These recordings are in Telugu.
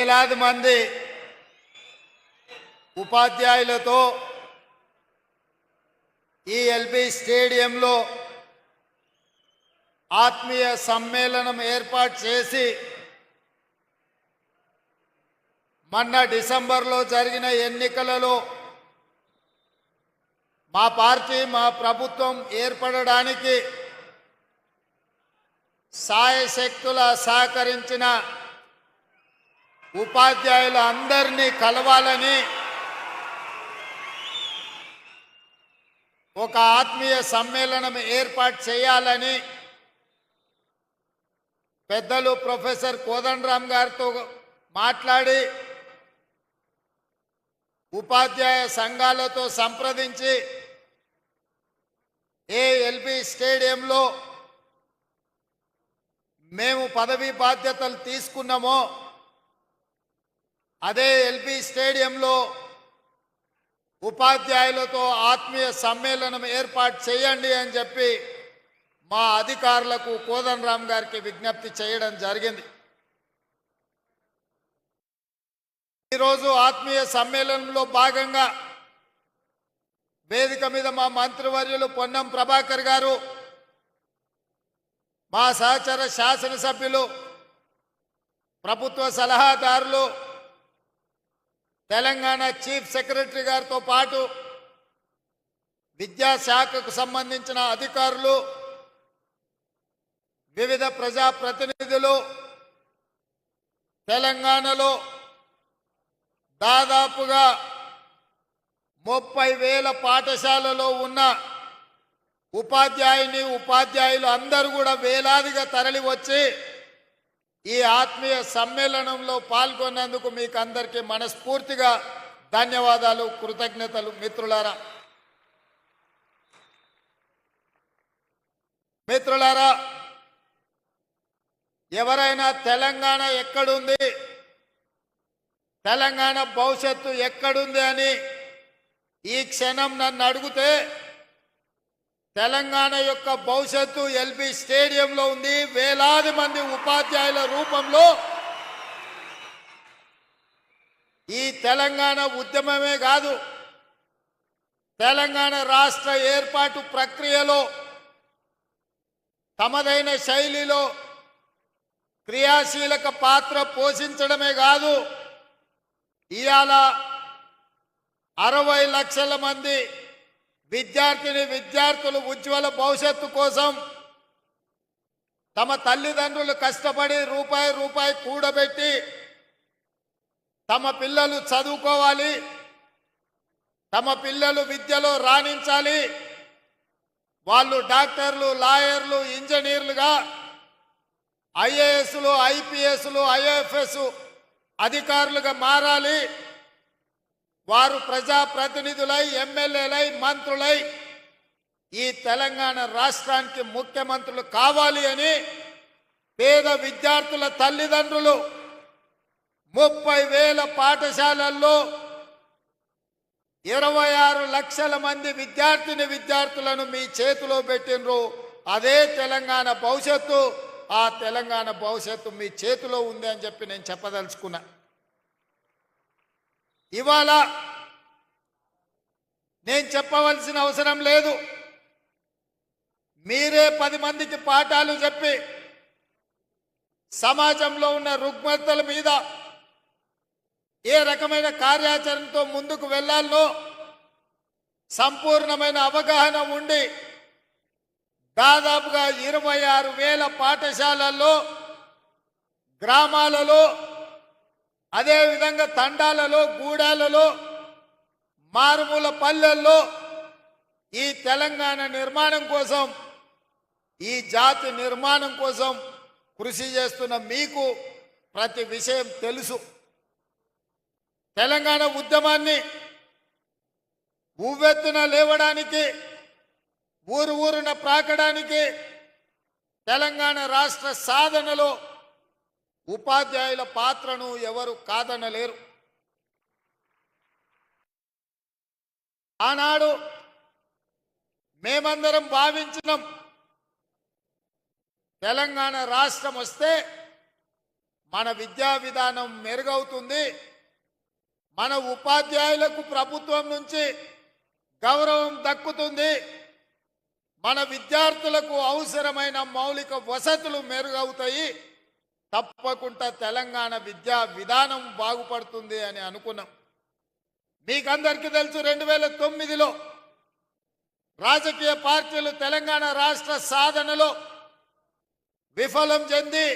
వేలాది మంది ఉపాధ్యాయులతో ఈ ఎల్బీ స్టేడియంలో ఆత్మీయ సమ్మేళనం ఏర్పాటు చేసి మొన్న డిసెంబర్లో జరిగిన ఎన్నికలలో మా పార్టీ మా ప్రభుత్వం ఏర్పడడానికి సాయశక్తుల సహకరించిన ఉపాధ్యాయుల అందరినీ కలవాలని ఒక ఆత్మీయ సమ్మేళనం ఏర్పాటు చేయాలని పెద్దలు ప్రొఫెసర్ కోదండరామ్ గారితో మాట్లాడి ఉపాధ్యాయ సంఘాలతో సంప్రదించి ఎల్బీ స్టేడియంలో మేము పదవీ బాధ్యతలు తీసుకున్నామో అదే ఎల్బీ స్టేడియంలో ఉపాధ్యాయులతో ఆత్మీయ సమ్మేళనం ఏర్పాటు చేయండి అని చెప్పి మా అధికారులకు కోదండరామ్ గారికి విజ్ఞప్తి చేయడం జరిగింది. ఈరోజు ఆత్మీయ సమ్మేళనంలో భాగంగా వేదిక మీద మా మంత్రివర్యులు పొన్నం ప్రభాకర్ గారు, మా సహచర శాసనసభ్యులు, ప్రభుత్వ సలహాదారులు, తెలంగాణ చీఫ్ సెక్రటరీ గారితో పాటు విద్యాశాఖకు సంబంధించిన అధికారులు, వివిధ ప్రజాప్రతినిధులు తెలంగాణలో దాదాపుగా 30,000 పాఠశాలలో ఉన్న ఉపాధ్యాయులు అందరూ కూడా వేలాదిగా తరలి వచ్చి ఈ ఆత్మీయ సమ్మేళనంలో పాల్గొన్నందుకు మీకు అందరికీ మనస్ఫూర్తిగా ధన్యవాదాలు, కృతజ్ఞతలు. మిత్రులారా, ఎవరైనా తెలంగాణ ఎక్కడుంది, తెలంగాణ భవిష్యత్తు ఎక్కడుంది అని ఈ క్షణం నన్ను అడిగితే తెలంగాణ యొక్క భవిష్యత్తు ఎల్బీ స్టేడియంలో ఉంది. వేలాది మంది ఉపాధ్యాయుల రూపంలో ఈ తెలంగాణ ఉద్యమమే కాదు, తెలంగాణ రాష్ట్ర ఏర్పాటు ప్రక్రియలో తమదైన శైలిలో క్రియాశీలక పాత్ర పోషించడమే కాదు, ఇవాళ 60 లక్షల మంది విద్యార్థులు ఉజ్వల భవిష్యత్తు కోసం తమ తల్లిదండ్రులు కష్టపడి రూపాయి కూడబెట్టి తమ పిల్లలు చదువుకోవాలి, తమ పిల్లలు విద్యలో రాణించాలి, వాళ్ళు డాక్టర్లు, లాయర్లు, ఇంజనీర్లుగా, ఐఏఎస్లు, ఐపీఎస్లు, ఐఎఫ్ఎస్ అధికారులుగా మారాలి, వారు ప్రజాప్రతినిధులై, ఎమ్మెల్యేలై, మంత్రులై ఈ తెలంగాణ రాష్ట్రానికి ముఖ్యమంత్రులు కావాలి అని పేద విద్యార్థుల తల్లిదండ్రులు 30,000 పాఠశాలల్లో 26 లక్షల మంది విద్యార్థులను మీ చేతిలో పెట్టినరు. అదే తెలంగాణ భవిష్యత్తు. ఆ తెలంగాణ భవిష్యత్తు మీ చేతిలో ఉంది అని చెప్పి నేను చెప్పదలుచుకున్నా. ఇవాళ నేను చెప్పవలసిన అవసరం లేదు, మీరే 10 మందికి పాఠాలు చెప్పి సమాజంలో ఉన్న రుగ్మతల మీద ఏ రకమైన కార్యాచరణతో ముందుకు వెళ్ళాలో సంపూర్ణమైన అవగాహన ఉండి దాదాపుగా 26,000 పాఠశాలల్లో, గ్రామాలలో, అదేవిధంగా తండాలలో, గూడాలలో, మారుమూల పల్లెల్లో ఈ తెలంగాణ నిర్మాణం కోసం, ఈ జాతి నిర్మాణం కోసం కృషి చేస్తున్న మీకు ప్రతి విషయం తెలుసు. తెలంగాణ ఉద్యమాన్ని ఉవ్వెత్తున లేవడానికి, ఊరున ప్రాకడానికి, తెలంగాణ రాష్ట్ర సాధనలో ఉపాధ్యాయుల పాత్రను ఎవరు కాదనలేరు. ఆనాడు మేమందరం భావించినాం, తెలంగాణ రాష్ట్రం వస్తే మన విద్యా విధానం మెరుగవుతుంది. మన ఉపాధ్యాయులకు ప్రభుత్వం నుంచి గౌరవం దక్కుతుంది. మన విద్యార్థులకు అవసరమైన మౌలిక వసతులు మెరుగవుతాయి. తప్పకుండా తెలంగాణ విద్యా విధానం బాగుపడుతుంది అని అనుకున్నాం. మీకందరికీ తెలుసు 2009లో రాజకీయ పార్టీలు తెలంగాణ రాష్ట్ర సాధనలో విఫలం చెంది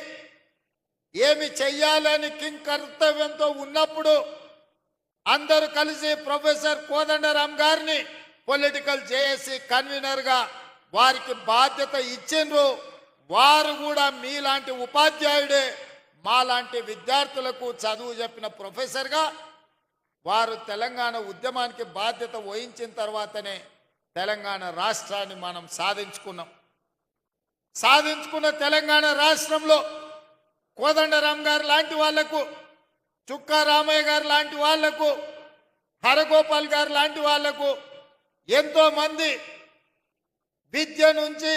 ఏమి చెయ్యాలని కింకర్తవ్యంతో ఉన్నప్పుడు అందరూ కలిసి ప్రొఫెసర్ కోదండరాం గారిని పొలిటికల్ జేఏసీ కన్వీనర్గా వారికి బాధ్యత ఇచ్చిండ్రు. వారు కూడా మీలాంటి ఉపాధ్యాయుడే మాలాంటి విద్యార్థులకు చదువు చెప్పిన ప్రొఫెసర్గా వారు తెలంగాణ ఉద్యమానికి బాధ్యత వహించిన తర్వాతనే తెలంగాణ రాష్ట్రాన్ని మనం సాధించుకున్న తెలంగాణ రాష్ట్రంలో కోదండరాం గారు లాంటి వాళ్లకు, చుక్కా రామయ్య గారు లాంటి వాళ్లకు, హరగోపాల్ గారు లాంటి వాళ్లకు, ఎంతో మంది విద్య నుంచి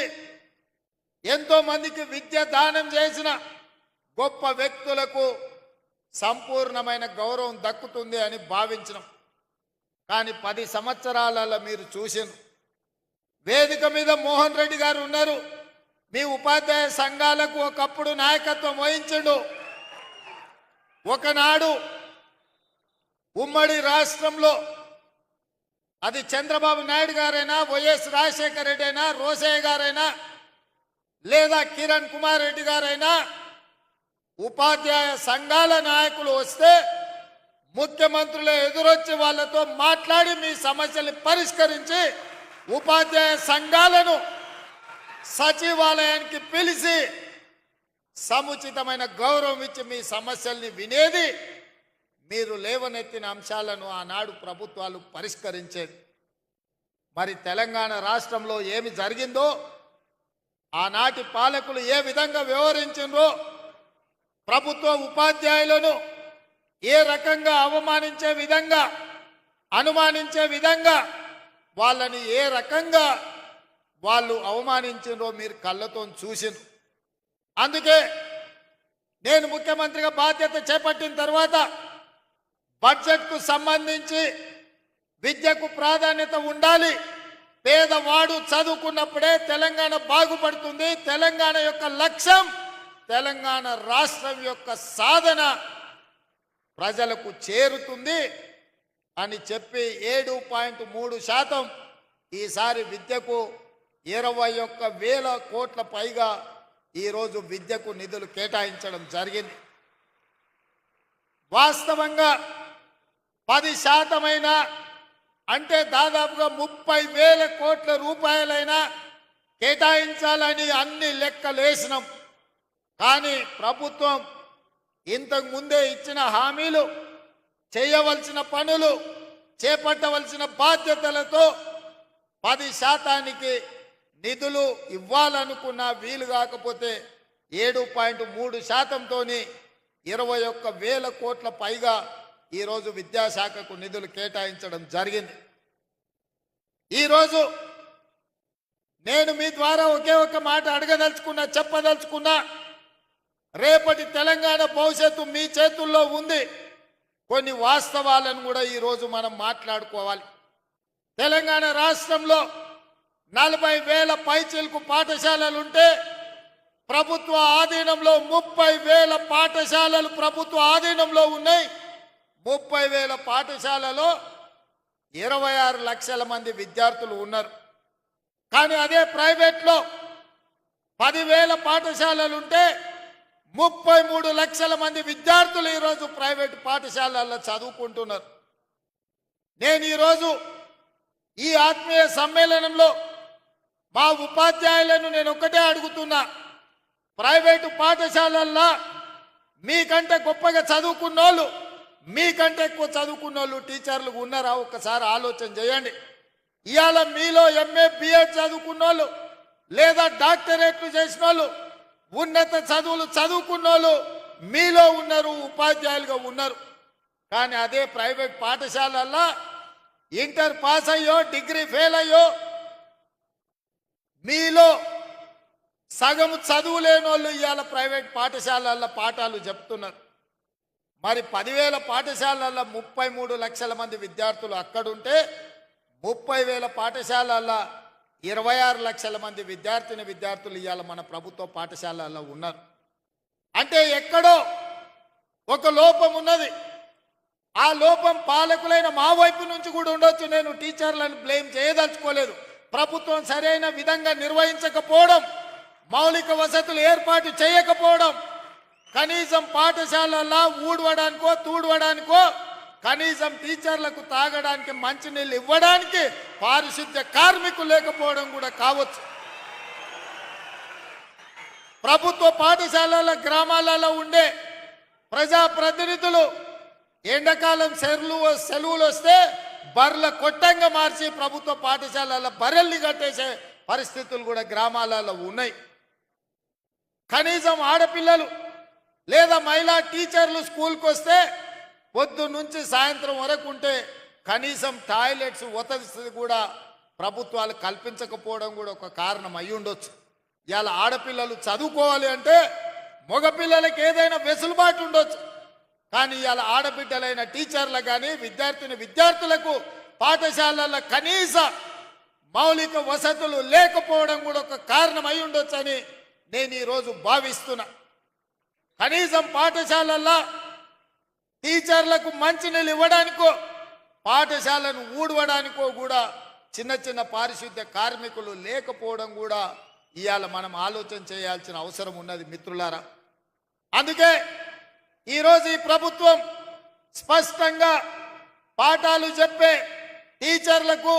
ఎంతో మందికి విద్య దానం చేసిన గొప్ప వ్యక్తులకు సంపూర్ణమైన గౌరవం దక్కుతుంది అని భావించినాం. కానీ 10 సంవత్సరాలలో మీరు చూసిన వేదిక మీద మోహన్ రెడ్డి గారు ఉన్నారు. మీ ఉపాధ్యాయ సంఘాలకు ఒకప్పుడు నాయకత్వం వహించండు. ఒకనాడు ఉమ్మడి రాష్ట్రంలో అది చంద్రబాబు నాయుడు గారైనా, వైఎస్ రాజశేఖర రెడ్డి అయినా, రోసయ్య గారైనా, లేదా కిరణ్ కుమార్ రెడ్డి గారైనా ఉపాధ్యాయ సంఘాల నాయకులు వస్తే ముఖ్యమంత్రులు ఎదురొచ్చి వాళ్ళతో మాట్లాడి మీ సమస్యలు పరిష్కరించి ఉపాధ్యాయ సంఘాలను సచివాలయానికి పిలిచి సముచితమైన గౌరవం ఇచ్చి మీ సమస్యల్ని వినేది. మీరు లేవనెత్తిన అంశాలను ఆనాడు ప్రభుత్వాలు పరిష్కరించేది. మరి తెలంగాణ రాష్ట్రంలో ఏమి జరిగిందో, ఆనాటి పాలకులు ఏ విధంగా వ్యవహరించిందో, ప్రభుత్వ ఉపాధ్యాయులను ఏ రకంగా అవమానించే విధంగా, అనుమానించే విధంగా, వాళ్ళని ఏ రకంగా వాళ్ళు అవమానించిండ్రో మీరు కళ్ళతో చూసిండ్రు. అందుకే నేను ముఖ్యమంత్రిగా బాధ్యత చేపట్టిన తర్వాత బడ్జెట్కు సంబంధించి విద్యకు ప్రాధాన్యత ఉండాలి. పేదవాడు చదువుకున్నప్పుడే తెలంగాణ బాగుపడుతుంది. తెలంగాణ యొక్క లక్ష్యం, తెలంగాణ రాష్ట్రం యొక్క సాధన ప్రజలకు చేరుతుంది అని చెప్పి 7.3% ఈసారి విద్యకు 21,000 కోట్ల పైగా ఈరోజు విద్యకు నిధులు కేటాయించడం జరిగింది. వాస్తవంగా 10% అంటే దాదాపుగా 30,000 కోట్ల రూపాయలైనా కేటాయించాలని అన్ని లెక్కలేసినాం. కానీ ప్రభుత్వం ఇంతకు ముందే ఇచ్చిన హామీలు, చేయవలసిన పనులు, చేపట్టవలసిన బాధ్యతలతో 10% నిధులు ఇవ్వాలనుకున్న వీలు కాకపోతే 7.3%తోని 21,000 కోట్ల పైగా ఈరోజు విద్యాశాఖకు నిధులు కేటాయించడం జరిగింది. ఈరోజు నేను మీ ద్వారా ఒకే ఒక మాట చెప్పదలుచుకున్నా. రేపటి తెలంగాణ భవిష్యత్తు మీ చేతుల్లో ఉంది. కొన్ని వాస్తవాలను కూడా ఈరోజు మనం మాట్లాడుకోవాలి. తెలంగాణ రాష్ట్రంలో 40,000 పైచిలకు పాఠశాలలుంటే ప్రభుత్వ ఆధీనంలో 30,000 పాఠశాలలు ప్రభుత్వ ఆధీనంలో ఉన్నాయి. 30,000 పాఠశాలలో 26 లక్షల మంది విద్యార్థులు ఉన్నారు. కానీ అదే ప్రైవేట్లో 10,000 పాఠశాలలుంటే 33 లక్షల మంది విద్యార్థులు ఈరోజు ప్రైవేట్ పాఠశాలల్లో చదువుకుంటున్నారు. నేను ఈరోజు ఈ ఆత్మీయ సమ్మేళనంలో మా ఉపాధ్యాయులను నేను ఒకటే అడుగుతున్నా. ప్రైవేటు పాఠశాలల్లో మీకంటే గొప్పగా చదువుకున్నోళ్ళు, మీకంటే ఎక్కువ చదువుకున్నోళ్ళు టీచర్లు ఉన్నారా? ఒక్కసారి ఆలోచన చేయండి. ఇవాళ మీలో ఎంఏ బిఎడ్ చదువుకున్నోళ్ళు, లేదా డాక్టరేట్లు చేసిన వాళ్ళు, ఉన్నత చదువులు చదువుకున్నోళ్ళు మీలో ఉన్నారు, ఉపాధ్యాయులుగా ఉన్నారు. కానీ అదే ప్రైవేట్ పాఠశాలల్లో ఇంటర్ పాస్ అయ్యో, డిగ్రీ ఫెయిల్ అయ్యో మీలో సగం చదువు లేని వాళ్ళు ఇవాళ ప్రైవేట్ పాఠశాలల్లో పాఠాలు చెప్తున్నారు. మరి 10,000 పాఠశాలల్లో 33 లక్షల మంది విద్యార్థులు అక్కడుంటే 30,000 పాఠశాలల్లో 26 లక్షల మంది విద్యార్థులు ఇవాళ మన ప్రభుత్వ పాఠశాలల్లో ఉన్నారు. అంటే ఎక్కడో ఒక లోపం ఉన్నది. ఆ లోపం పాలకులైన మా వైపు నుంచి కూడా ఉండొచ్చు. నేను టీచర్లను బ్లేమ్ చేయదలుచుకోలేదు. ప్రభుత్వం సరైన విధంగా నిర్వహించకపోవడం, మౌలిక వసతులు ఏర్పాటు చేయకపోవడం, కనీసం పాఠశాలల్లో ఊడవడానికో తూడవడానికో, కనీసం టీచర్లకు తాగడానికి మంచినీళ్ళు ఇవ్వడానికి పారిశుద్ధ్య కార్మికులు లేకపోవడం కూడా కావచ్చు. ప్రభుత్వ పాఠశాలల గ్రామాలలో ఉండే ప్రజాప్రతినిధులు ఎండాకాలం సెలవులు వస్తే బర్ల కొట్టంగా మార్చి ప్రభుత్వ పాఠశాలల బర్రెల్ని కట్టేసే పరిస్థితులు కూడా గ్రామాలలో ఉన్నాయి. కనీసం ఆడపిల్లలు లేదా మహిళా టీచర్లు స్కూల్కి వస్తే పొద్దు నుంచి సాయంత్రం వరకు ఉంటే కనీసం టాయిలెట్స్ వసతి కూడా ప్రభుత్వాలు కల్పించకపోవడం కూడా ఒక కారణం అయి ఉండొచ్చు. ఇలా ఆడపిల్లలు చదువుకోవాలి అంటే మగపిల్లలకి ఏదైనా వెసులుబాటు ఉండొచ్చు. కానీ ఇలా ఆడబిడ్డలైన టీచర్లకు కానీ విద్యార్థులకు పాఠశాలల కనీస మౌలిక వసతులు లేకపోవడం కూడా ఒక కారణం అయి ఉండొచ్చని నేను ఈరోజు భావిస్తున్నా. కనీసం పాఠశాలల్లో టీచర్లకు మంచినీళ్ళు ఇవ్వడానికో, పాఠశాలను ఊడవడానికో కూడా చిన్న చిన్న పారిశుద్ధ్య కార్మికులు లేకపోవడం కూడా ఇవాళ మనం ఆలోచన చేయాల్సిన అవసరం ఉన్నది మిత్రులారా. అందుకే ఈరోజు ఈ ప్రభుత్వం స్పష్టంగా పాఠాలు చెప్పే టీచర్లకు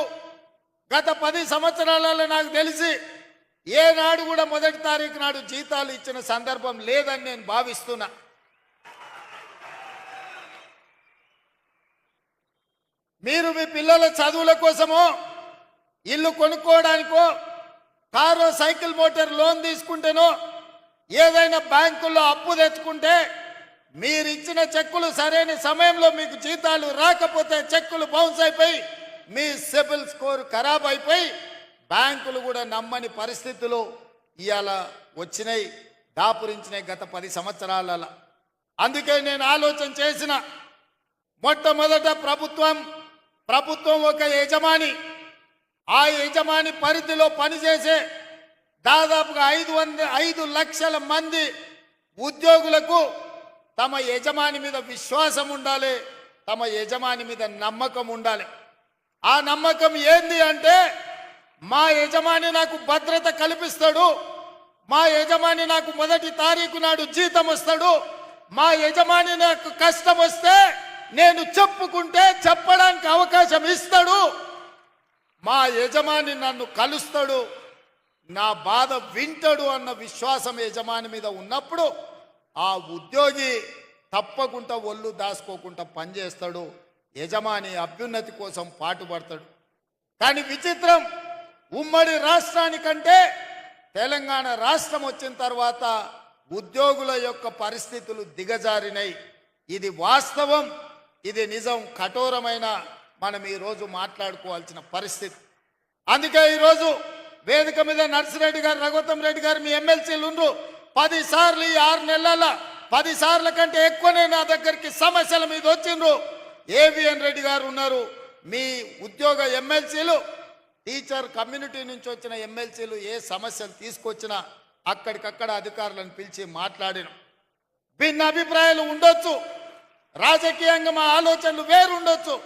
గత 10 సంవత్సరాలలో నాకు తెలిసి ఏనాడు కూడా 1వ తారీఖు నాడు జీతాలు ఇచ్చిన సందర్భం లేదని నేను భావిస్తున్నా. మీరు మీ పిల్లల చదువుల కోసమో, ఇల్లు కొనుక్కోవడానికో, కారు సైకిల్ మోటార్ లోన్ తీసుకుంటేనో, ఏదైనా బ్యాంకుల్లో అప్పు తెచ్చుకుంటే మీరు ఇచ్చిన చెక్కులు సరైన సమయంలో మీకు జీతాలు రాకపోతే చెక్కులు బౌన్స్ అయిపోయి మీ సిబిల్ స్కోర్ ఖరాబ్ అయిపోయి బ్యాంకులు కూడా నమ్మని పరిస్థితులు ఇవాళ వచ్చినాయి, దాపురించినాయి గత 10 సంవత్సరాలలో. అందుకే నేను ఆలోచన చేసిన మొట్టమొదట ప్రభుత్వం ఒక యజమాని, ఆ యజమాని పరిధిలో పనిచేసే దాదాపుగా 5 లక్షల మంది ఉద్యోగులకు తమ యజమాని మీద విశ్వాసం ఉండాలి, తమ యజమాని మీద నమ్మకం ఉండాలి. ఆ నమ్మకం ఏంది అంటే మా యజమాని నాకు భద్రత కల్పిస్తాడు, మా యజమాని నాకు 1వ తారీఖు నాడు జీతం వస్తాడు, మా యజమాని నాకు కష్టం వస్తే నేను చెప్పుకుంటే చెప్పడానికి అవకాశం ఇస్తాడు, మా యజమాని నన్ను కలుస్తాడు, నా బాధ వింటాడు అన్న విశ్వాసం యజమాని మీద ఉన్నప్పుడు ఆ ఉద్యోగి తప్పకుండా ఒళ్ళు దాచుకోకుండా పనిచేస్తాడు, యజమాని అభ్యున్నతి కోసం పాటుపడతాడు. కానీ విచిత్రం, ఉమ్మడి రాష్ట్రానికంటే తెలంగాణ రాష్ట్రం వచ్చిన తర్వాత ఉద్యోగుల యొక్క పరిస్థితులు దిగజారినాయి. ఇది వాస్తవం, ఇది నిజం, కఠోరమైన మనం ఈరోజు మాట్లాడుకోవాల్సిన పరిస్థితి. అందుకే ఈరోజు వేదిక మీద నర్సిరెడ్డి గారు, రఘుత్తం రెడ్డి గారు మీ ఎమ్మెల్సీలు ఉండ్రు. 10 సార్లు ఈ 6 నెలల 10 సార్ల కంటే ఎక్కువనే నా దగ్గరికి సమస్యల మీద వచ్చిండ్రు. ఏవిఎన్ రెడ్డి గారు ఉన్నారు, మీ ఉద్యోగ ఎమ్మెల్సీలు, టీచర్ కమ్యూనిటీ నుంచి వచ్చిన ఎమ్మెల్సీలు ఏ సమస్యలు తీసుకొచ్చినా అక్కడికక్కడ అధికారులను పిలిచి మాట్లాడిన. భిన్న అభిప్రాయాలు ఉండొచ్చు, రాజకీయంగా మా ఆలోచనలు వేరు ఉండొచ్చు,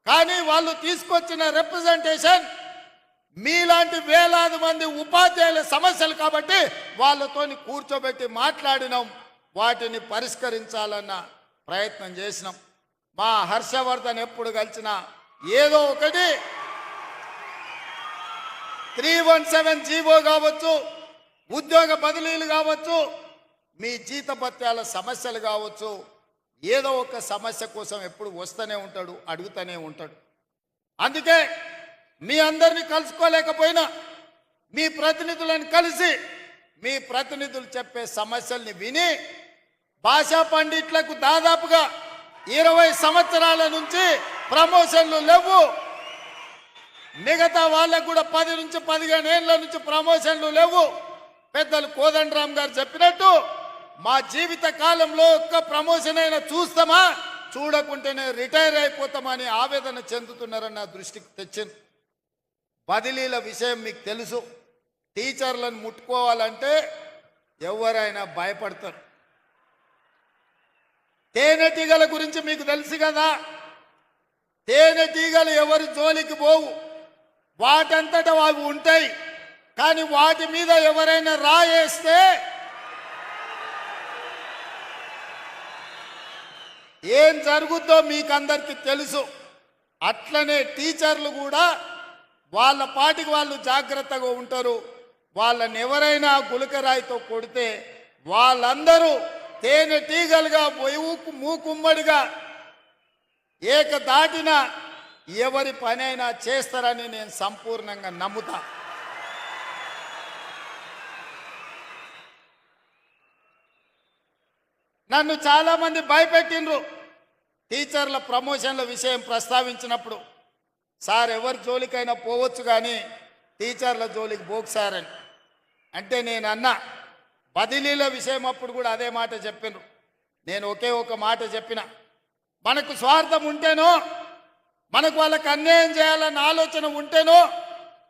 కానీ వాళ్ళు తీసుకొచ్చిన రిప్రజెంటేషన్ మీలాంటి వేలాది మంది ఉపాధ్యాయుల సమస్యలు కాబట్టి వాళ్ళతోని కూర్చోబెట్టి మాట్లాడినాం, వాటిని పరిష్కరించాలన్న ప్రయత్నం చేసినాం. మా హర్షవర్ధన్ ఎప్పుడు కలిసినా ఏదో ఒకటి 317 జీవో కావచ్చు, ఉద్యోగ బదిలీలు కావచ్చు, మీ జీతభత్యాల సమస్యలు కావచ్చు, ఏదో ఒక సమస్య కోసం ఎప్పుడు వస్తూనే ఉంటాడు, అడుగుతూనే ఉంటాడు. అందుకే మీ అందరినీ కలుసుకోలేకపోయినా మీ ప్రతినిధులను కలిసి మీ ప్రతినిధులు చెప్పే సమస్యల్ని విని భాషా పండిట్లకు దాదాపుగా 20 సంవత్సరాల నుంచి ప్రమోషన్లు లేవు, మిగతా వాళ్ళకు కూడా 10 నుంచి 15 ఏళ్ల నుంచి ప్రమోషన్లు లేవు. పెద్దలు కోదండరామ్ గారు చెప్పినట్టు మా జీవిత కాలంలో ఒక్క ప్రమోషన్ అయినా చూస్తామా, చూడకుంటేనే రిటైర్ అయిపోతామని ఆవేదన చెందుతున్నారని నా దృష్టికి తెచ్చింది. బదిలీల విషయం మీకు తెలుసు. టీచర్లను ముట్టుకోవాలంటే ఎవరైనా భయపడతారు. తేనెటీగల గురించి మీకు తెలుసు కదా. తేనెటీగలు ఎవరి జోలికి పోవు, వాటంతటా అవి ఉంటాయి. కానీ వాటి మీద ఎవరైనా రాయేస్తే ఏం జరుగుద్దో మీకు అందరికీ తెలుసు. అట్లనే టీచర్లు కూడా వాళ్ళ పాటికి వాళ్ళు జాగ్రత్తగా ఉంటారు. వాళ్ళని ఎవరైనా గులకరాయితో కొడితే వాళ్ళందరూ తేనెటీగలుగా మూకుమ్మడిగా ఏకదాటిన ఎవరి పనైనా చేస్తారని నేను సంపూర్ణంగా నమ్ముతా. నన్ను చాలా మంది భయపెట్టిండ్రు టీచర్ల ప్రమోషన్ల విషయం ప్రస్తావించినప్పుడు. సార్ ఎవరి జోలికైనా పోవచ్చు కానీ టీచర్ల జోలికి పోకు సార్ అని అంటే నేను అన్నా. బదిలీల విషయం అప్పుడు కూడా అదే మాట చెప్పినారు. నేను ఒకే ఒక మాట చెప్పిన, మనకు స్వార్థం ఉంటేనో, మనకు వాళ్ళకి అన్యాయం చేయాలన్న ఆలోచన ఉంటేనో,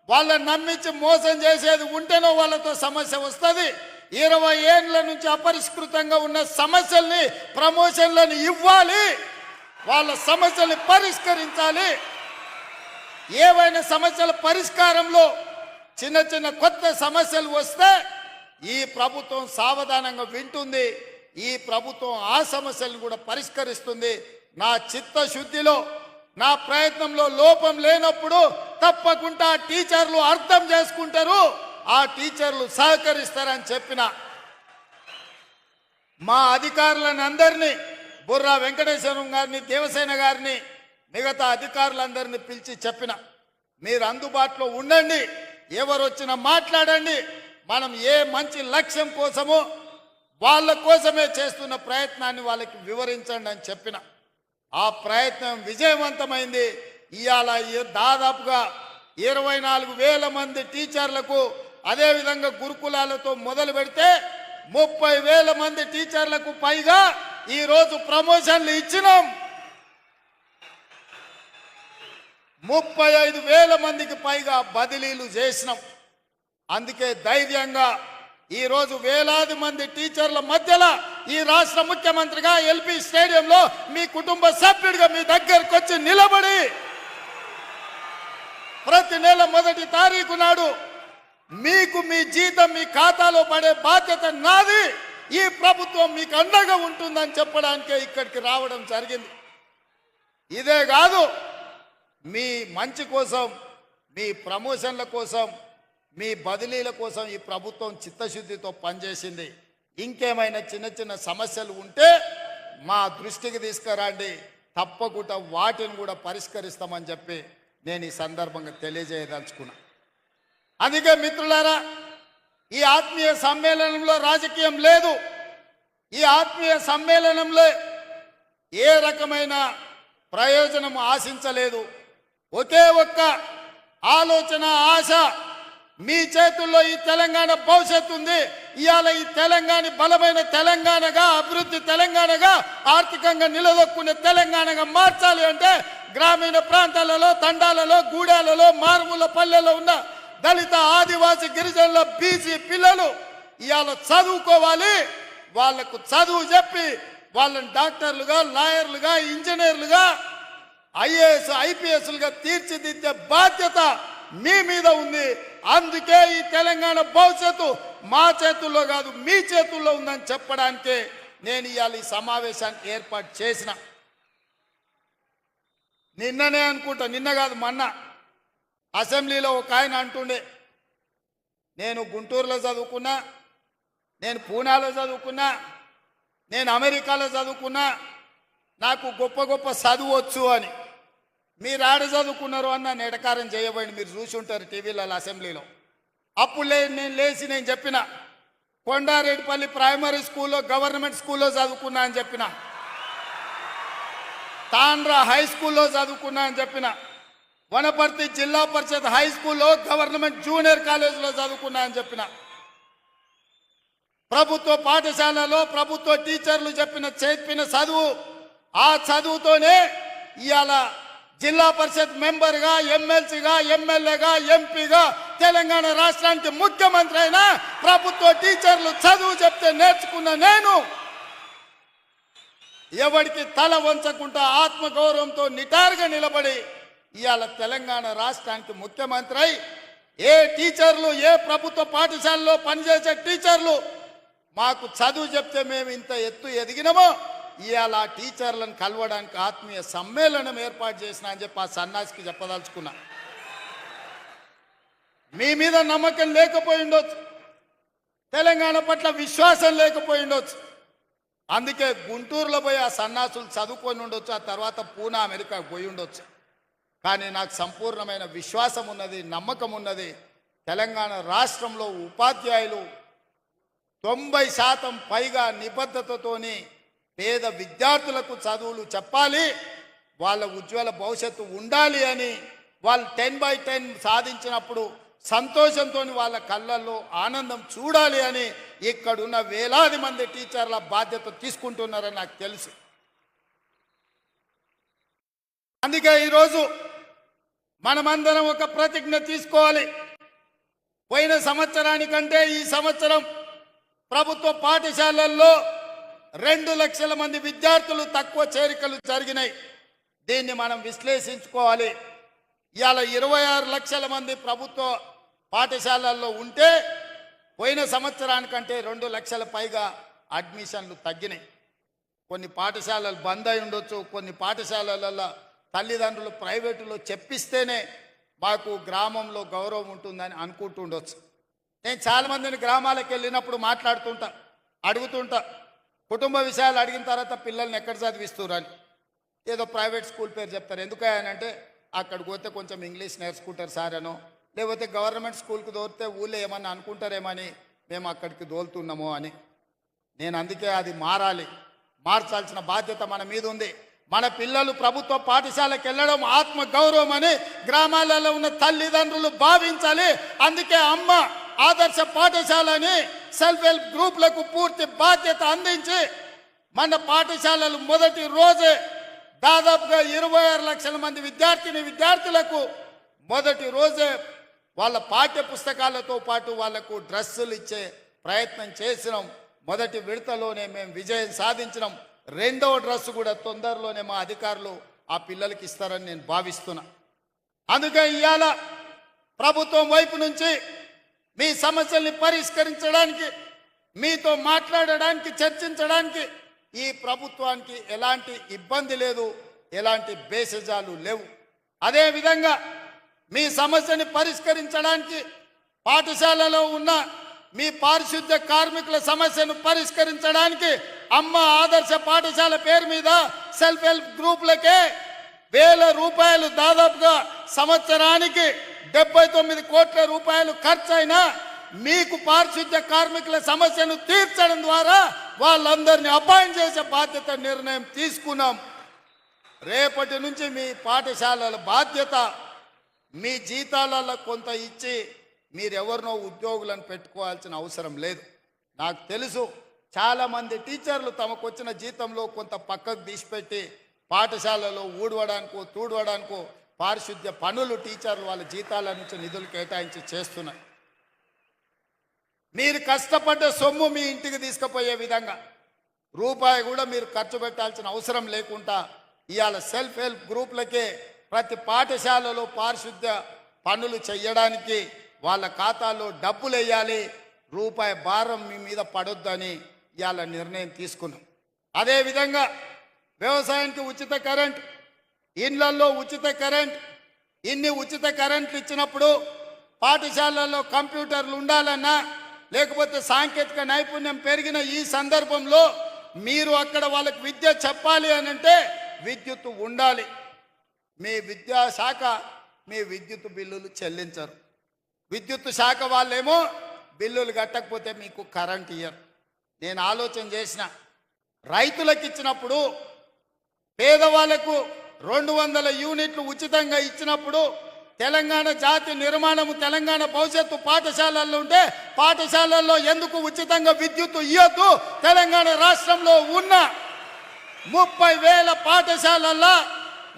వాళ్ళని నమ్మించి మోసం చేసేది ఉంటేనో వాళ్ళతో సమస్య వస్తుంది. 20 ఏళ్ల నుంచి అపరిష్కృతంగా ఉన్న సమస్యల్ని ప్రమోషన్లను ఇవ్వాలి, వాళ్ళ సమస్యల్ని పరిష్కరించాలి. ఏవైనా సమస్యల పరిష్కారంలో చిన్న చిన్న కొత్త సమస్యలు వస్తే ఈ ప్రభుత్వం సావధానంగా వింటుంది. ఈ ప్రభుత్వం ఆ సమస్యలను కూడా పరిష్కరిస్తుంది. నా చిత్తశుద్ధిలో, నా ప్రయత్నంలో లోపం లేనప్పుడు తప్పకుండా టీచర్లు అర్థం చేసుకుంటారు, ఆ టీచర్లు సహకరిస్తారని చెప్పిన. మా అధికారులను అందరినీ, బుర్రా వెంకటేశ్వరం గారిని, దేవసేన గారిని, మిగతా అధికారులందరినీ పిలిచి చెప్పిన, మీరు అందుబాటులో ఉండండి, ఎవరు వచ్చినా మాట్లాడండి. మనం ఏ మంచి లక్ష్యం కోసమో వాళ్ళ కోసమే చేస్తున్న ప్రయత్నాన్ని వాళ్ళకి వివరించండి అని చెప్పిన. ఆ ప్రయత్నం విజయవంతమైంది. ఇవాళ దాదాపుగా 24,000 మంది టీచర్లకు, అదేవిధంగా గురుకులాలతో మొదలు పెడితే 30,000 మంది టీచర్లకు పైగా ఈరోజు ప్రమోషన్లు ఇచ్చినాం. 35,000 మందికి పైగా బదిలీలు చేసినాం. అందుకే ధైర్యంగా ఈరోజు వేలాది మంది టీచర్ల మధ్యలో ఈ రాష్ట్ర ముఖ్యమంత్రిగా ఎల్పీ స్టేడియంలో మీ కుటుంబ సభ్యుడిగా మీ దగ్గరకు వచ్చి నిలబడి ప్రతి నెల 1వ తారీఖు నాడు మీకు మీ జీతం మీ ఖాతాలో పడే బాధ్యత నాది. ఈ ప్రభుత్వం మీకు అండగా ఉంటుందని చెప్పడానికే ఇక్కడికి రావడం జరిగింది. ఇదే కాదు, మీ మంచి కోసం, మీ ప్రమోషన్ల కోసం, మీ బదిలీల కోసం ఈ ప్రభుత్వం చిత్తశుద్ధితో పనిచేసింది. ఇంకేమైనా చిన్న చిన్న సమస్యలు ఉంటే మా దృష్టికి తీసుకురండి, తప్పకుండా వాటిని కూడా పరిష్కరిస్తామని చెప్పి నేను ఈ సందర్భంగా తెలియజేయదలుచుకున్నా. అందుకే మిత్రులారా, ఈ ఆత్మీయ సమ్మేళనంలో రాజకీయం లేదు. ఈ ఆత్మీయ సమ్మేళనంలో ఏ రకమైన ప్రయోజనం ఆశించలేదు. ఒకే ఒక్క ఆలోచన, ఆశ, మీ చేతుల్లో ఈ తెలంగాణ భవిష్యత్తు ఉంది. ఇవాళ ఈ తెలంగాణ బలమైన తెలంగాణగా, అభివృద్ధి తెలంగాణగా, ఆర్థికంగా నిలదొక్కునే తెలంగాణగా మార్చాలి అంటే గ్రామీణ ప్రాంతాలలో, తండాలలో, గూడాలలో, మారుమూల పల్లెల్లో ఉన్న దళిత, ఆదివాసీ, గిరిజనుల, బీసీ పిల్లలు ఇవాళ చదువుకోవాలి. వాళ్లకు చదువు చెప్పి వాళ్ళని డాక్టర్లుగా, లాయర్లుగా, ఇంజనీర్లుగా, ఐఏఎస్, ఐపీఎస్లుగా తీర్చిదిద్దే బాధ్యత మీ మీద ఉంది. అందుకే ఈ తెలంగాణ భవిష్యత్తు మా చేతుల్లో కాదు, మీ చేతుల్లో ఉందని చెప్పడానికే నేను ఇవాళ ఈ సమావేశాన్ని ఏర్పాటు చేసిన. నిన్ననే అనుకుంటా, నిన్న కాదు మొన్న అసెంబ్లీలో ఒక ఆయన అంటుండే, నేను గుంటూరులో చదువుకున్నా, నేను పూనాలో చదువుకున్నా, నేను అమెరికాలో చదువుకున్నా, నాకు గొప్ప గొప్ప చదువు వచ్చు అని. మీరు ఆడ చదువుకున్నారు అన్న నెటకారం చేయబోయింది. మీరు చూసి ఉంటారు టీవీలలో, అసెంబ్లీలో. అప్పుడు నేను లేచి నేను చెప్పిన, కొండారెడ్డిపల్లి ప్రైమరీ స్కూల్లో, గవర్నమెంట్ స్కూల్లో చదువుకున్నా అని చెప్పిన, తాండ్రా హై స్కూల్లో చదువుకున్నా అని చెప్పిన, వనపర్తి జిల్లా పరిషత్ హై స్కూల్లో, గవర్నమెంట్ జూనియర్ కాలేజీలో చదువుకున్నా అని చెప్పిన. ప్రభుత్వ పాఠశాలలో ప్రభుత్వ టీచర్లు చెప్పిన చదువు, ఆ చదువుతోనే ఇవాళ జిల్లా పరిషత్ మెంబర్గా, ఎమ్మెల్సీగా, ఎమ్మెల్యేగా, ఎంపీగా తెలంగాణ రాష్ట్రానికి ముఖ్యమంత్రి అయినా ప్రభుత్వ టీచర్లు చదువు చెప్తే నేర్చుకున్న నేను ఎవరికి తల వంచకుండా ఆత్మగౌరవంతో నిటారుగా నిలబడి ఇవాళ తెలంగాణ రాష్ట్రానికి ముఖ్యమంత్రి అయి ఏ టీచర్లు, ఏ ప్రభుత్వ పాఠశాలలో పనిచేసే టీచర్లు మాకు చదువు చెప్తే మేము ఇంత ఎత్తు ఎదిగినామో ఇవాళ ఆ టీచర్లను కలవడానికి ఆత్మీయ సమ్మేళనం ఏర్పాటు చేసిన అని చెప్పి ఆ సన్నాసికి చెప్పదలుచుకున్నా. మీ మీద నమ్మకం లేకపోయి ఉండొచ్చు, తెలంగాణ పట్ల విశ్వాసం లేకపోయి ఉండొచ్చు. అందుకే గుంటూరులో పోయి ఆ సన్నాసులు చదువుకొని ఉండొచ్చు, ఆ తర్వాత పూనా అమెరికాకు పోయి ఉండొచ్చు. కానీ నాకు సంపూర్ణమైన విశ్వాసం ఉన్నది, నమ్మకం ఉన్నది. తెలంగాణ రాష్ట్రంలో ఉపాధ్యాయులు 90% పైగా నిబద్ధతతోని పేద విద్యార్థులకు చదువులు చెప్పాలి, వాళ్ళ ఉజ్వల భవిష్యత్తు ఉండాలి అని వాళ్ళు 10/10 సాధించినప్పుడు సంతోషంతో వాళ్ళ కళ్ళల్లో ఆనందం చూడాలి అని ఇక్కడున్న వేలాది మంది టీచర్ల బాధ్యత తీసుకుంటున్నారని నాకు తెలుసు. అందుకే ఈరోజు మనమందరం ఒక ప్రతిజ్ఞ తీసుకోవాలి. పోయిన సంవత్సరానికంటే ఈ సంవత్సరం ప్రభుత్వ పాఠశాలల్లో 2 లక్షల మంది విద్యార్థులు తక్కువ చేరికలు జరిగినాయి. దీన్ని మనం విశ్లేషించుకోవాలి. ఇవాళ 26 లక్షల మంది ప్రభుత్వ పాఠశాలల్లో ఉంటే పోయిన సంవత్సరానికంటే 2 లక్షల పైగా అడ్మిషన్లు తగ్గినాయి. కొన్ని పాఠశాలలు బంద్ అయి ఉండొచ్చు, కొన్ని పాఠశాలలలో తల్లిదండ్రులు ప్రైవేటులో చెప్పిస్తేనే మాకు గ్రామంలో గౌరవం ఉంటుందని అనుకుంటుండొచ్చు. నేను చాలామందిని గ్రామాలకు వెళ్ళినప్పుడు మాట్లాడుతుంటా, అడుగుతుంటా, కుటుంబ విషయాలు అడిగిన తర్వాత పిల్లల్ని ఎక్కడ చదివిస్తున్నారు, ఏదో ప్రైవేట్ స్కూల్ పేరు చెప్తారు. ఎందుకనంటే అక్కడికి పోతే కొంచెం ఇంగ్లీష్ నేర్చుకుంటారు సార్ అనో, లేకపోతే గవర్నమెంట్ స్కూల్కి దోరితే ఊళ్ళో ఏమన్నా అనుకుంటారేమని మేము అక్కడికి దోలుతున్నామో అని. నేను అందుకే అది మారాలి, మార్చాల్సిన బాధ్యత మన మీద ఉంది. మన పిల్లలు ప్రభుత్వ పాఠశాలకు వెళ్ళడం ఆత్మ గౌరవం అని గ్రామాలలో ఉన్న తల్లిదండ్రులు భావించాలి. అందుకే అమ్మ ఆదర్శ పాఠశాలని సెల్ఫ్ హెల్ప్ గ్రూపులకు పూర్తి బాధ్యత అందించి మన పాఠశాలలు మొదటి రోజే దాదాపుగా 26 లక్షల మంది విద్యార్థులకు మొదటి రోజే వాళ్ళ పాఠ్య పుస్తకాలతో పాటు వాళ్లకు డ్రెస్సులు ఇచ్చే ప్రయత్నం చేసినాం. మొదటి విడతలోనే మేము విజయం సాధించినాం. రెండవ డ్రెస్సు కూడా తొందరలోనే మా అధికారులు ఆ పిల్లలకి ఇస్తారని నేను భావిస్తున్నా. అందుకే ఇవాళ ప్రభుత్వం వైపు నుంచి మీ సమస్యల్ని పరిష్కరించడానికి, మీతో మాట్లాడడానికి, చర్చించడానికి ఈ ప్రభుత్వానికి ఎలాంటి ఇబ్బంది లేదు, ఎలాంటి బేసజాలు లేవు. అదేవిధంగా మీ సమస్యని పరిష్కరించడానికి పాఠశాలలో ఉన్న మీ పారిశుద్ధ్య కార్మికుల సమస్యను పరిష్కరించడానికి అమ్మ ఆదర్శ పాఠశాల పేరు మీద సెల్ఫ్ హెల్ప్ గ్రూపులకే 1000 రూపాయలు, దాదాపుగా సంవత్సరానికి 79 కోట్ల రూపాయలు ఖర్చయినా మీకు పారిశుద్ధ్య కార్మికుల సమస్యను తీర్చడం ద్వారా వాళ్ళందరినీ అపాయింట్ చేసే బాధ్యత నిర్ణయం తీసుకున్నాం. రేపటి నుంచి మీ పాఠశాలల బాధ్యత మీ జీతాలలో కొంత ఇచ్చి మీరెవరినో ఉద్యోగులను పెట్టుకోవాల్సిన అవసరం లేదు. నాకు తెలుసు చాలామంది టీచర్లు తమకు వచ్చిన జీతంలో కొంత పక్కకు తీసిపెట్టి పాఠశాలలో ఊడవడానికో తూడవడానికో పారిశుద్ధ్య పనులు టీచర్లు వాళ్ళ జీతాల నుంచి నిధులు కేటాయించి చేస్తున్నారు. మీరు కష్టపడ్డ సొమ్ము మీ ఇంటికి తీసుకుపోయే విధంగా రూపాయి కూడా మీరు ఖర్చు పెట్టాల్సిన అవసరం లేకుండా ఇవాళ సెల్ఫ్ హెల్ప్ గ్రూపులకే ప్రతి పాఠశాలలో పారిశుద్ధ్య పనులు చేయడానికి వాళ్ళ ఖాతాలో డబ్బులు వేయాలి, రూపాయి భారం మీ మీద పడొద్దని ఇవాళ నిర్ణయం తీసుకున్నాం. అదేవిధంగా వ్యవసాయానికి ఉచిత కరెంట్, ఇళ్లలో ఉచిత కరెంట్, ఇన్ని ఉచిత కరెంట్లు ఇచ్చినప్పుడు పాఠశాలల్లో కంప్యూటర్లు ఉండాలన్నా, లేకపోతే సాంకేతిక నైపుణ్యం పెరిగిన ఈ సందర్భంలో మీరు అక్కడ వాళ్ళకి విద్య చెప్పాలి అని అంటే విద్యుత్ ఉండాలి. మీ విద్యాశాఖ మీ విద్యుత్ బిల్లులు చెల్లించరు. విద్యుత్ శాఖ వాళ్ళేమో బిల్లులు కట్టకపోతే మీకు కరెంట్ ఇయ్యరు. నేను ఆలోచన చేసిన, రైతులకు ఇచ్చినప్పుడు పేదవాళ్లకు 200 యూనిట్లు ఉచితంగా ఇచ్చినప్పుడు తెలంగాణ జాతి నిర్మాణము తెలంగాణ భవిష్యత్తు పాఠశాలల్లో ఉంటే పాఠశాలల్లో ఎందుకు ఉచితంగా విద్యుత్ ఇవ్వద్దు? తెలంగాణ రాష్ట్రంలో ఉన్న 30,000 పాఠశాలల్లో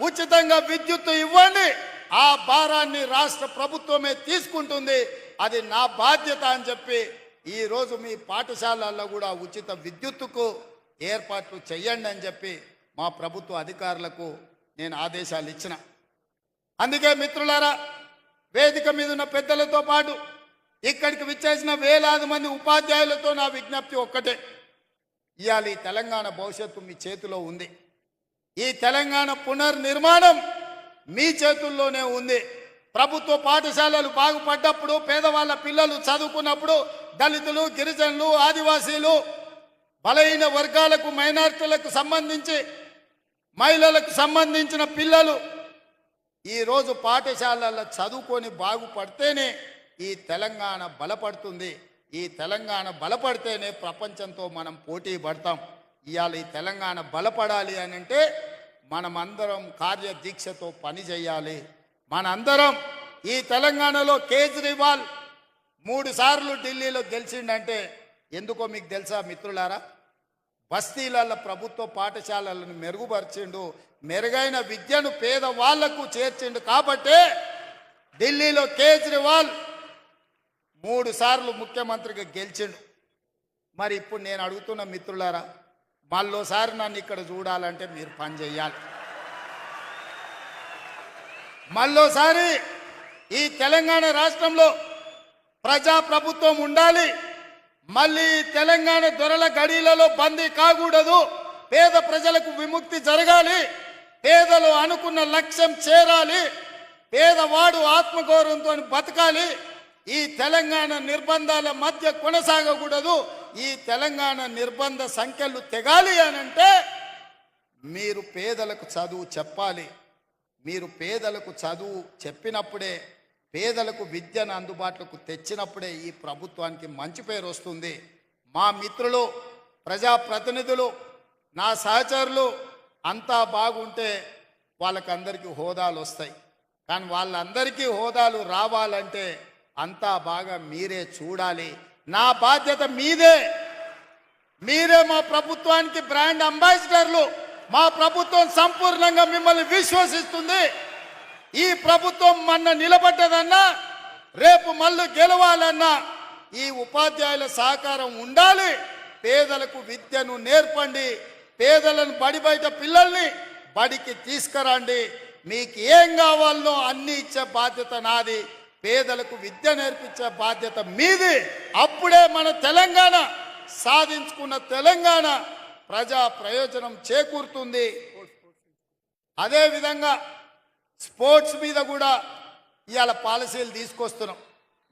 ఉచితంగా విద్యుత్ ఇవ్వండి. ఆ భారాన్ని రాష్ట్ర ప్రభుత్వమే తీసుకుంటుంది. అది నా బాధ్యత అని చెప్పి ఈరోజు మీ పాఠశాలల్లో కూడా ఉచిత విద్యుత్తుకు ఏర్పాట్లు చేయండి అని చెప్పి మా ప్రభుత్వ అధికారులకు నేను ఆదేశాలు ఇచ్చిన. అందుకే మిత్రులారా, వేదిక మీద ఉన్న పెద్దలతో పాటు ఇక్కడికి విచ్చేసిన వేలాది మంది ఉపాధ్యాయులతో నా విజ్ఞప్తి ఒక్కటే. ఇవాళ ఈ తెలంగాణ భవిష్యత్తు మీ చేతిలో ఉంది. ఈ తెలంగాణ పునర్నిర్మాణం మీ చేతుల్లోనే ఉంది. ప్రభుత్వ పాఠశాలలు బాగుపడ్డప్పుడు, పేదవాళ్ళ పిల్లలు చదువుకున్నప్పుడు, దళితులు, గిరిజనులు, ఆదివాసీలు, బలహీన వర్గాలకు, మైనారిటీలకు సంబంధించి మహిళలకు సంబంధించిన పిల్లలు ఈరోజు పాఠశాలల్లో చదువుకొని బాగుపడితేనే ఈ తెలంగాణ బలపడుతుంది. ఈ తెలంగాణ బలపడితేనే ప్రపంచంతో మనం పోటీ పడతాం. ఇవాళ ఈ తెలంగాణ బలపడాలి అని అంటే మనమందరం కార్యదీక్షతో పని చేయాలి. మనందరం ఈ తెలంగాణలో కేజ్రీవాల్ 3 సార్లు ఢిల్లీలో గెలిచిండంటే ఎందుకో మీకు తెలుసా మిత్రులారా? బస్తీలలో ప్రభుత్వ పాఠశాలలను మెరుగుపరిచిండు, మెరుగైన విద్యను పేదవాళ్లకు చేర్చిండు. కాబట్టే ఢిల్లీలో కేజ్రీవాల్ 3 సార్లు ముఖ్యమంత్రిగా గెలిచిండు. మరి ఇప్పుడు నేను అడుగుతున్న మిత్రులారా, మళ్ళోసారి నన్ను ఇక్కడ చూడాలంటే మీరు పని చేయాలి. మళ్ళోసారి ఈ తెలంగాణ రాష్ట్రంలో ప్రజాప్రభుత్వం ఉండాలి. మళ్ళీ తెలంగాణ దొరల గడిలలో బందీ కాకూడదు. పేద ప్రజలకు విముక్తి జరగాలి. పేదలు అనుకున్న లక్ష్యం చేరాలి. పేదవాడు ఆత్మగౌరవంతో బతకాలి. ఈ తెలంగాణ నిర్బంధాల మధ్య కొనసాగకూడదు. ఈ తెలంగాణ నిర్బంధ సంఖ్యలు తెగాలి అనంటే మీరు పేదలకు చదువు చెప్పాలి. మీరు పేదలకు చదువు చెప్పినప్పుడే, పేదలకు విద్యను అందుబాటులోకి తెచ్చినప్పుడే ఈ ప్రభుత్వానికి మంచి పేరు వస్తుంది. మా మిత్రులు, ప్రజాప్రతినిధులు, నా సహచరులు అంతా బాగుంటే వాళ్ళకందరికీ హోదాలు వస్తాయి. కానీ వాళ్ళందరికీ హోదాలు రావాలంటే అంతా బాగా మీరే చూడాలి. నా బాధ్యత మీదే. మీరే మా ప్రభుత్వానికి బ్రాండ్ అంబాసిడర్లు. మా ప్రభుత్వం సంపూర్ణంగా మిమ్మల్ని విశ్వసిస్తుంది. ఈ ప్రభుత్వం మొన్న నిలబడ్డదన్నా, రేపు మళ్ళీ గెలవాలన్నా ఈ ఉపాధ్యాయుల సహకారం ఉండాలి. పేదలకు విద్యను నేర్పండి. పేదలను బడి బయట పిల్లల్ని బడికి తీసుకురండి. మీకు ఏం కావాలనో అన్ని ఇచ్చే బాధ్యత నాది. పేదలకు విద్య నేర్పించే బాధ్యత మీది. అప్పుడే మన తెలంగాణ సాధించుకున్న తెలంగాణ ప్రజా ప్రయోజనం చేకూరుతుంది. అదేవిధంగా స్పోర్ట్స్ మీద కూడా ఇవాళ పాలసీలు తీసుకొస్తున్నాం.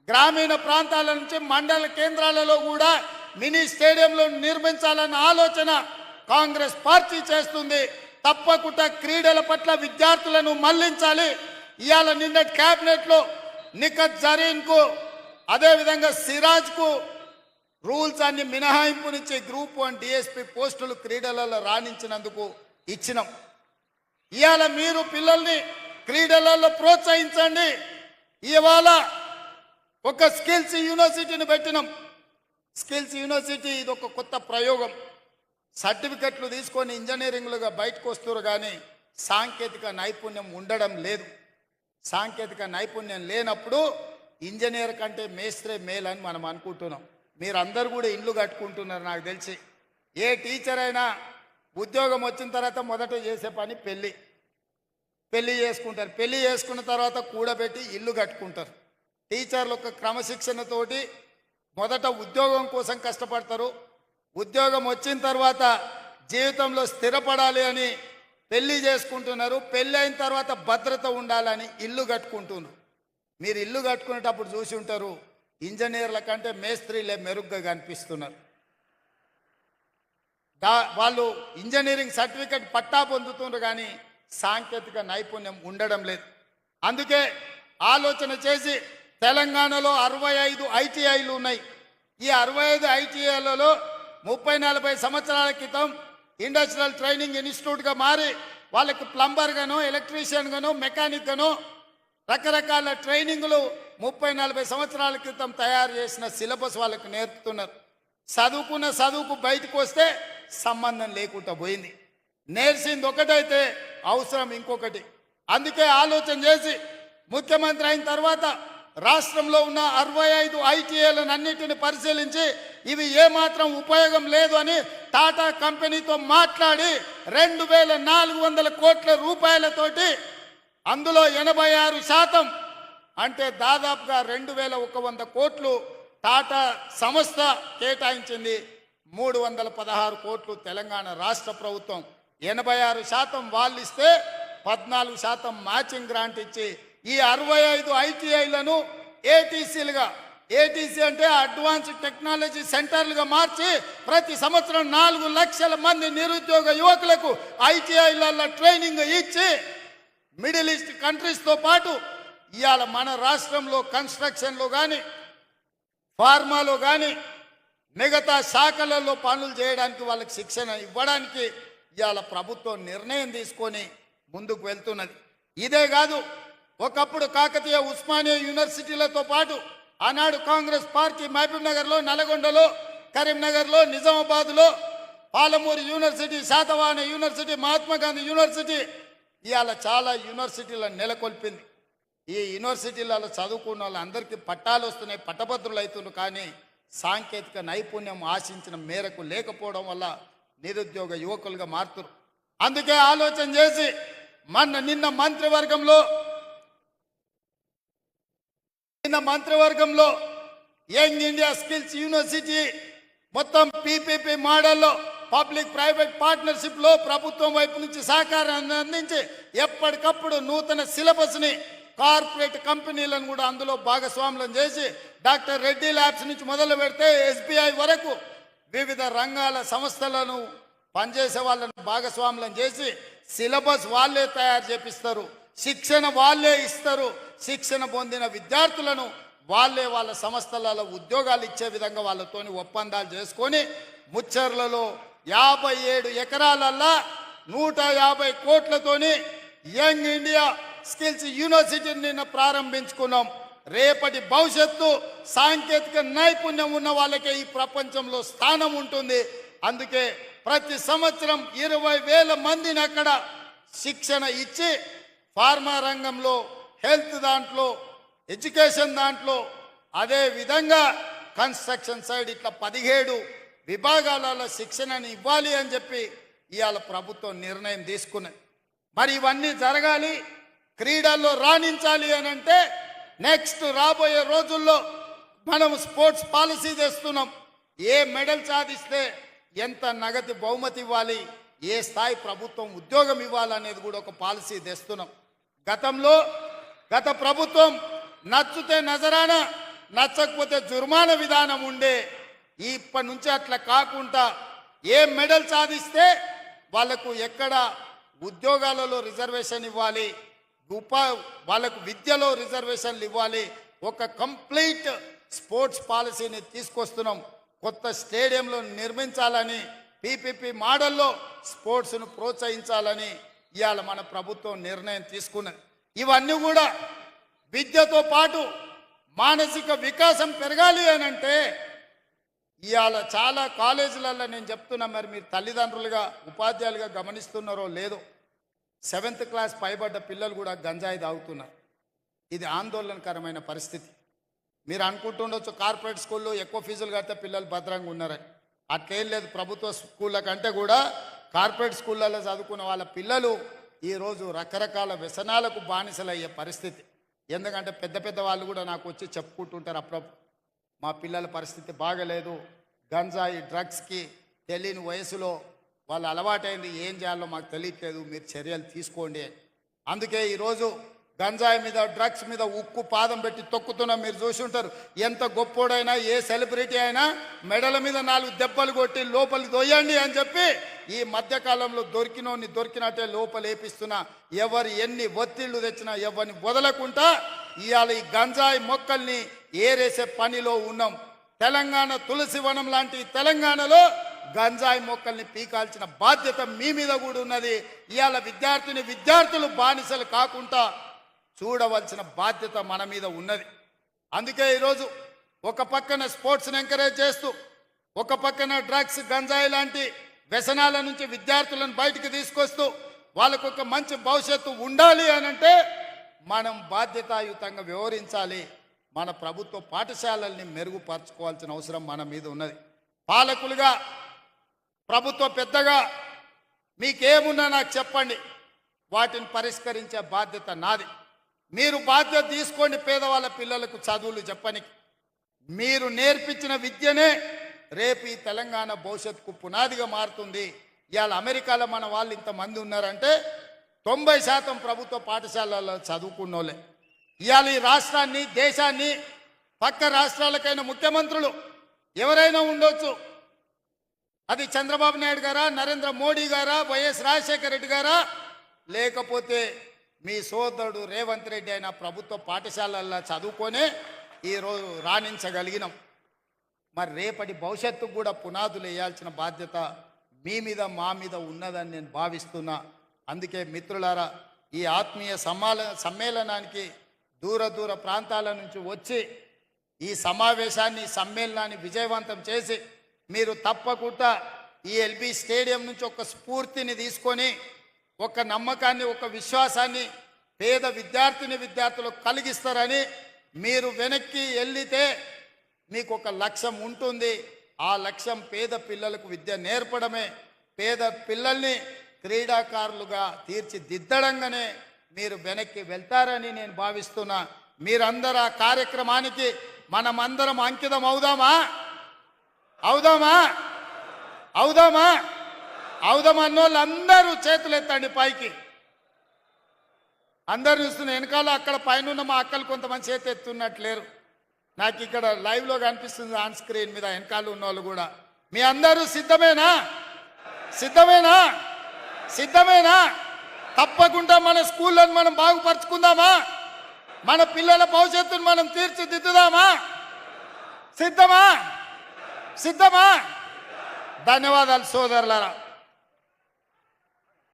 గ్రామీణ ప్రాంతాల నుంచి మండల కేంద్రాలలో కూడా మినీ స్టేడియంలు నిర్మించాలన్న ఆలోచన కాంగ్రెస్ పార్టీ చేస్తుంది. తప్పకుండా క్రీడల పట్ల విద్యార్థులను మళ్లించాలి. ఇవాళ నిన్నటి క్యాబినెట్లో నిఖత్ జరీన్కు, అదేవిధంగా సిరాజ్కు రూల్స్ అన్ని మినహాయింపునిచ్చి గ్రూప్ 1 DSP పోస్టులు క్రీడలలో రాణించినందుకు ఇచ్చినాం. ఇవాళ మీరు పిల్లల్ని క్రీడలలో ప్రోత్సహించండి. ఇవాళ ఒక స్కిల్స్ యూనివర్సిటీని పెట్టినాం. స్కిల్స్ యూనివర్సిటీ ఇది ఒక కొత్త ప్రయోగం. సర్టిఫికెట్లు తీసుకొని ఇంజనీరింగ్లుగా బయటకు వస్తారు, కానీ సాంకేతిక నైపుణ్యం ఉండడం లేదు. సాంకేతిక నైపుణ్యం లేనప్పుడు ఇంజనీర్ కంటే మేస్త్రే మేలని మనం అనుకుంటున్నాం. మీరందరూ కూడా ఇండ్లు కట్టుకుంటున్నారు. నాకు తెలిసి ఏ టీచర్ అయినా ఉద్యోగం వచ్చిన తర్వాత మొదట చేసే పని పెళ్లి చేసుకుంటారు. పెళ్లి చేసుకున్న తర్వాత కూడబెట్టి ఇల్లు కట్టుకుంటారు. టీచర్లు ఒక క్రమశిక్షణతోటి మొదట ఉద్యోగం కోసం కష్టపడతారు. ఉద్యోగం వచ్చిన తర్వాత జీవితంలో స్థిరపడాలి అని పెళ్లి చేసుకుంటున్నారు. పెళ్ళి అయిన తర్వాత భద్రత ఉండాలని ఇల్లు కట్టుకుంటున్నారు. మీరు ఇల్లు కట్టుకునేటప్పుడు చూసి ఉంటారు, ఇంజనీర్ల కంటే మేస్త్రీలే మెరుగ్గా కనిపిస్తున్నారు. వాళ్ళు ఇంజనీరింగ్ సర్టిఫికెట్ పట్టా పొందుతున్నారు, కానీ సాంకేతిక నైపుణ్యం ఉండడం లేదు. అందుకే ఆలోచన చేసి తెలంగాణలో 65 ITIలు ఉన్నాయి. ఈ 65 ITIలలో 30-40 సంవత్సరాల క్రితం ఇండస్ట్రియల్ ట్రైనింగ్ ఇన్స్టిట్యూట్గా మారి వాళ్ళకి ప్లంబర్ గానో, ఎలక్ట్రీషియన్ గానో, మెకానిక్ గానో రకరకాల ట్రైనింగ్లు 30-40 సంవత్సరాల క్రితం తయారు చేసిన సిలబస్ వాళ్ళకు నేర్పుతున్నారు. చదువుకున్న చదువుకు బయటకు వస్తే సంబంధం లేకుండా పోయింది. నేర్చింది ఒకటైతే అవసరం ఇంకొకటి. అందుకే ఆలోచన చేసి ముఖ్యమంత్రి అయిన తర్వాత రాష్ట్రంలో ఉన్న 65 ఐటీఐలను అన్నిటిని పరిశీలించి ఇవి ఏమాత్రం ఉపయోగం లేదు అని టాటా కంపెనీతో మాట్లాడి 2400 కోట్ల రూపాయలతోటి అందులో 86% అంటే దాదాపుగా 2100 కోట్లు టాటా సంస్థ కేటాయించింది. 316 కోట్లు తెలంగాణ రాష్ట్ర ప్రభుత్వం. 86% వాళ్ళు ఇస్తే 14% మ్యాచింగ్ గ్రాంట్ ఇచ్చి ఈ 65 ఐటీఐలను ఏటీసీలుగా, ఏటీసీ అంటే అడ్వాన్స్డ్ టెక్నాలజీ సెంటర్లుగా మార్చి ప్రతి సంవత్సరం 4 లక్షల మంది నిరుద్యోగ యువకులకు ఐటీఐలలో ట్రైనింగ్ ఇచ్చి మిడిల్ ఈస్ట్ కంట్రీస్తో పాటు ఇవాళ మన రాష్ట్రంలో కన్స్ట్రక్షన్లో కానీ ఫార్మాలో కానీ మిగతా శాఖలలో పనులు చేయడానికి వాళ్ళకి శిక్షణ ఇవ్వడానికి ఇవాళ ప్రభుత్వం నిర్ణయం తీసుకొని ముందుకు వెళ్తున్నది. ఇదే కాదు, ఒకప్పుడు కాకతీయ ఉస్మానియా యూనివర్సిటీలతో పాటు ఆనాడు కాంగ్రెస్ పార్టీ మహబూబ్ నగర్లో, నల్గొండలో, కరీంనగర్లో, నిజామాబాద్లో, Palamuru university, Satavahana university, Mahatma Gandhi university ఇవాళ చాలా యూనివర్సిటీలను నెలకొల్పింది. ఈ యూనివర్సిటీలలో చదువుకున్న వాళ్ళందరికీ పట్టాలు వస్తున్నాయి, పట్టభద్రులు అవుతున్నారు. కానీ సాంకేతిక నైపుణ్యం ఆశించిన మేరకు లేకపోవడం వల్ల నిరుద్యోగ యువకులుగా మారుతున్నారు. అందుకే ఆలోచన చేసి నిన్న మంత్రివర్గంలో యంగ్ ఇండియా స్కిల్స్ యూనివర్సిటీ మొత్తం పీపీపీ మోడల్లో పబ్లిక్ ప్రైవేట్ పార్ట్నర్షిప్లో ప్రభుత్వం వైపు నుంచి సహకారాన్ని అందించి ఎప్పటికప్పుడు నూతన సిలబస్ని కార్పొరేట్ కంపెనీలను కూడా అందులో భాగస్వాములను చేసి డాక్టర్ రెడ్డి ల్యాబ్స్ నుంచి మొదలు పెడితే ఎస్బీఐ వరకు వివిధ రంగాల సంస్థలను పనిచేసే వాళ్ళను భాగస్వాములను చేసి సిలబస్ వాళ్ళే తయారు చేపిస్తారు, శిక్షణ వాళ్ళే ఇస్తారు. శిక్షణ పొందిన విద్యార్థులను వాళ్ళే వాళ్ళ సంస్థలలో ఉద్యోగాలు ఇచ్చే విధంగా వాళ్ళతోని ఒప్పందాలు చేసుకొని ముచ్చర్లలో 57 ఎకరాలల్లా 150 కోట్లతోని యంగ్ ఇండియా స్కిల్స్ యూనివర్సిటీని నిన్న ప్రారంభించుకున్నాం. రేపటి భవిష్యత్తు సాంకేతిక నైపుణ్యం ఉన్న వాళ్ళకే ఈ ప్రపంచంలో స్థానం ఉంటుంది. అందుకే ప్రతి సంవత్సరం 20,000 మందిని అక్కడ శిక్షణ ఇచ్చి ఫార్మా రంగంలో, హెల్త్ దాంట్లో, ఎడ్యుకేషన్ దాంట్లో, అదే విధంగా కన్స్ట్రక్షన్ సైడ్ ఇట్లా 17 విభాగాలలో శిక్షణని ఇవ్వాలి అని చెప్పి ఇవాళ ప్రభుత్వం నిర్ణయం తీసుకున్నది. మరి ఇవన్నీ జరగాలి, క్రీడల్లో రాణించాలి అని అంటే నెక్స్ట్ రాబోయే రోజుల్లో మనం స్పోర్ట్స్ పాలసీ తెస్తున్నాం. ఏ మెడల్ సాధిస్తే ఎంత నగదు బహుమతి ఇవ్వాలి, ఏ స్థాయి ప్రభుత్వం ఉద్యోగం ఇవ్వాలనేది కూడా ఒక పాలసీ తెస్తున్నాం. గత ప్రభుత్వం నచ్చితే నజరానా, నచ్చకపోతే జుర్మానా విధానం ఉండే. ఇప్పటి నుంచి అట్లా కాకుండా ఏ మెడల్ సాధిస్తే వాళ్లకు ఎక్కడ ఉద్యోగాలలో రిజర్వేషన్ ఇవ్వాలి, వాళ్ళకు విద్యలో రిజర్వేషన్లు ఇవ్వాలి. ఒక కంప్లీట్ స్పోర్ట్స్ పాలసీని తీసుకొస్తున్నాం. కొత్త స్టేడియంలో నిర్మించాలని, పీపీపీ మోడల్లో స్పోర్ట్స్ను ప్రోత్సహించాలని ఇవాళ మన ప్రభుత్వం నిర్ణయం తీసుకున్నది. ఇవన్నీ కూడా విద్యతో పాటు మానసిక వికాసం పెరగాలి అని అంటే ఇవాళ చాలా కాలేజీలలో నేను చెప్తున్నా, మరి మీరు తల్లిదండ్రులుగా ఉపాధ్యాయులుగా గమనిస్తున్నారో లేదో, 7th క్లాస్ పైబడ్డ పిల్లలు కూడా గంజాయి తాగుతున్నారు. ఇది ఆందోళనకరమైన పరిస్థితి. మీరు అనుకుంటుండొచ్చు కార్పొరేట్ స్కూల్లో ఎక్కువ ఫీజులు కడితే పిల్లలు భద్రంగా ఉన్నారని. అట్లేం లేదు. ప్రభుత్వ స్కూళ్ళ కంటే కూడా కార్పొరేట్ స్కూళ్ళలో చదువుకున్న వాళ్ళ పిల్లలు ఈరోజు రకరకాల వ్యసనాలకు బానిసలయ్యే పరిస్థితి. ఎందుకంటే పెద్ద వాళ్ళు కూడా నాకు వచ్చి చెప్పుకుంటుంటారు అప్పుడప్పుడు, మా పిల్లల పరిస్థితి బాగలేదు, గంజాయి డ్రగ్స్కి తెలియని వయసులో వాళ్ళు అలవాటైంది, ఏం చేయాలో మాకు తెలియట్లేదు, మీరు చర్యలు తీసుకోండి. అందుకే ఈరోజు గంజాయి మీద, డ్రగ్స్ మీద ఉక్కు పాదం పెట్టి తొక్కుతున్నా. మీరు చూసి ఉంటారు, ఎంత గొప్పోడైనా ఏ సెలబ్రిటీ అయినా మెడల మీద 4 దెబ్బలు కొట్టి లోపలి దొయ్యండి అని చెప్పి ఈ మధ్యకాలంలో దొరికినోని దొరికినట్టే లోపల వేపిస్తున్నా. ఎవరు ఎన్ని ఒత్తిళ్లు తెచ్చినా ఎవరిని వదలకుండా ఇవాళ ఈ గంజాయి మొక్కల్ని ఏరేసే పనిలో ఉన్నాం. తెలంగాణ తులసి వనం లాంటి తెలంగాణలో గంజాయి మొక్కల్ని పీకాల్సిన బాధ్యత మీ మీద కూడా ఉన్నది. ఇవాళ విద్యార్థులు బానిసలు కాకుండా చూడవలసిన బాధ్యత మన మీద ఉన్నది. అందుకే ఈరోజు ఒక పక్కన స్పోర్ట్స్ని ఎంకరేజ్ చేస్తూ, ఒక పక్కన డ్రగ్స్ గంజాయి లాంటి వ్యసనాల నుంచి విద్యార్థులను బయటికి తీసుకొస్తూ వాళ్ళకు ఒక మంచి భవిష్యత్తు ఉండాలి అనంటే మనం బాధ్యతాయుతంగా వ్యవహరించాలి. మన ప్రభుత్వ పాఠశాలల్ని మెరుగుపరచుకోవాల్సిన అవసరం మన మీద ఉన్నది. పాలకులుగా, ప్రభుత్వ పెద్దగా మీకేమున్నా నాకు చెప్పండి, వాటిని పరిష్కరించే బాధ్యత నాది. మీరు బాధ్యత తీసుకోండి. పేదవాళ్ళ పిల్లలకు చదువులు చెప్పనికి మీరు నేర్పించిన విద్యనే రేపు ఈ తెలంగాణ భవిష్యత్తుకు పునాదిగా మారుతుంది. ఇవాళ అమెరికాలో మన వాళ్ళు ఇంతమంది ఉన్నారంటే 90% ప్రభుత్వ పాఠశాలల్లో చదువుకున్నోళ్ళే. ఇవాళ ఈ రాష్ట్రాన్ని, దేశాన్ని, పక్క రాష్ట్రాలకైన ముఖ్యమంత్రులు ఎవరైనా ఉండొచ్చు. అది చంద్రబాబు నాయుడు గారా, నరేంద్ర మోడీ గారా, వైఎస్ రాజశేఖర రెడ్డి గారా, లేకపోతే మీ సోదరుడు రేవంత్ రెడ్డి అయిన ప్రభుత్వ పాఠశాలల్లో చదువుకొనే ఈరోజు రాణించగలిగినాం. మరి రేపటి భవిష్యత్తుకు కూడా పునాదులు వేయాల్సిన బాధ్యత మీ మీద, మా మీద ఉన్నదని నేను భావిస్తున్నా. అందుకే మిత్రులారా, ఈ ఆత్మీయ సమ్మేళనానికి దూర ప్రాంతాల నుంచి వచ్చి ఈ సమావేశాన్ని, సమ్మేళనాన్ని విజయవంతం చేసి మీరు తప్పకుండా ఈ ఎల్బీ స్టేడియం నుంచి ఒక స్ఫూర్తిని తీసుకొని, ఒక నమ్మకాన్ని, ఒక విశ్వాసాన్ని పేద విద్యార్థులకు కలిగిస్తారని, మీరు వెనక్కి వెళ్ళితే మీకు ఒక లక్ష్యం ఉంటుంది. ఆ లక్ష్యం పేద పిల్లలకు విద్య నేర్పడమే. పేద పిల్లల్ని క్రీడాకారులుగా తీర్చిదిద్దడంగానే మీరు వెనక్కి వెళ్తారని నేను భావిస్తున్నా. మీరందరూ ఆ కార్యక్రమానికి మనమందరం అంకితం అవుదామా? అన్నోళ్ళందరూ చేతులు ఎత్తండి పైకి. అందరు చూస్తున్న వెనకాల అక్కడ పైన ఉన్న మా అక్కలు కొంతమంది చేతి ఎత్తున్నట్లేరు. నాకు ఇక్కడ లైవ్లో కనిపిస్తుంది ఆన్ స్క్రీన్ మీద వెనకాల ఉన్న వాళ్ళు కూడా. మీ అందరూ సిద్ధమేనా? తప్పకుండా మన స్కూళ్ళను మనం బాగుపరుచుకుందామా? మన పిల్లల భవిష్యత్తును మనం తీర్చిదిద్దుదామా? సిద్ధమా? ధన్యవాదాలు సోదరులారా.